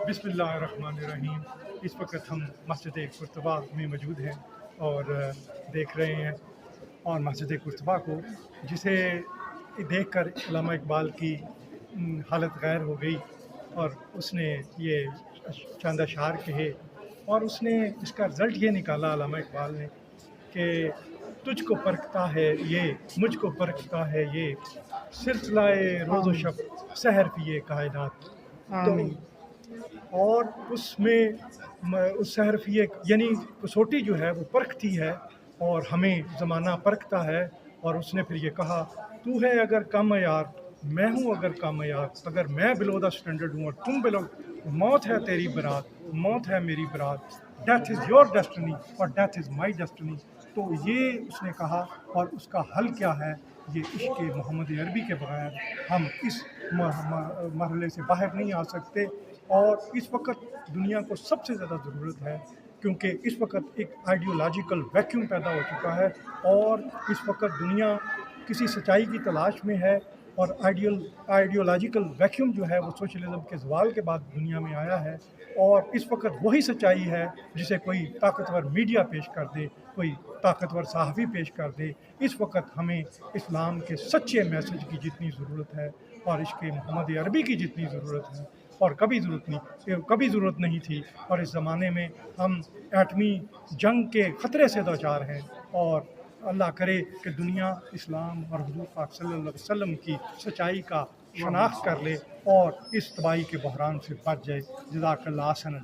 बिस्मिल्लाहिर्रहमानिर्रहीम। इस वक्त हम मस्जिद कुर्तबा में मौजूद हैं और देख रहे हैं और मस्जिद कुर्तबा को जिसे देखकर अल्लामा इकबाल की हालत गैर हो गई और उसने ये चंद अशआर कहे और उसने इसका रिज़ल्ट ये निकाला अल्लामा इकबाल ने कि तुझको परखता है ये, मुझको परखता है ये, सिलसिलाए रोज़ो आमीन शब सहर पिए कायनात। तो आमीन और उसमें उस सहरफिए यानी कसौटी जो है वो परखती है और हमें ज़माना परखता है। और उसने फिर ये कहा, तू है अगर कम यार, मैं हूँ अगर कम यार, अगर मैं बिलो द स्टैंडर्ड हूँ और तुम बिलो, मौत है तेरी बरात, मौत है मेरी बरात, डेथ इज़ योर डेस्टिनी और डेथ इज़ माई डेस्टिनी। तो ये उसने कहा और उसका हल क्या है, ये इश्क़ मोहम्मद अरबी के बगैर हम इस मरहले से बाहर नहीं आ सकते। और इस वक्त दुनिया को सबसे ज़्यादा ज़रूरत है क्योंकि इस वक्त एक आइडियोलॉजिकल वैक्यूम पैदा हो चुका है और इस वक्त दुनिया किसी सच्चाई की तलाश में है। और आइडियोलॉजिकल वैक्यूम जो है वो सोशलिज्म के ज़वाल के बाद दुनिया में आया है और इस वक्त वही सच्चाई है जिसे कोई ताकतवर मीडिया पेश कर दे, कोई ताकतवर सहाफ़ी पेश कर दे। इस वक्त हमें इस्लाम के सच्चे मैसेज की जितनी ज़रूरत है और इश्क़ मोहम्मद अरबी की जितनी ज़रूरत है और कभी ज़रूरत नहीं थी। और इस ज़माने में हम एटमी जंग के ख़तरे से दोचार हैं और अल्लाह करे कि दुनिया इस्लाम और हुज़ूर पाक सल्लल्लाहु अलैहि वसल्लम की सच्चाई का शनाख्त कर ले और इस तबाही के बहरान से बच जाए। जज़ाकल्लाह अहसन।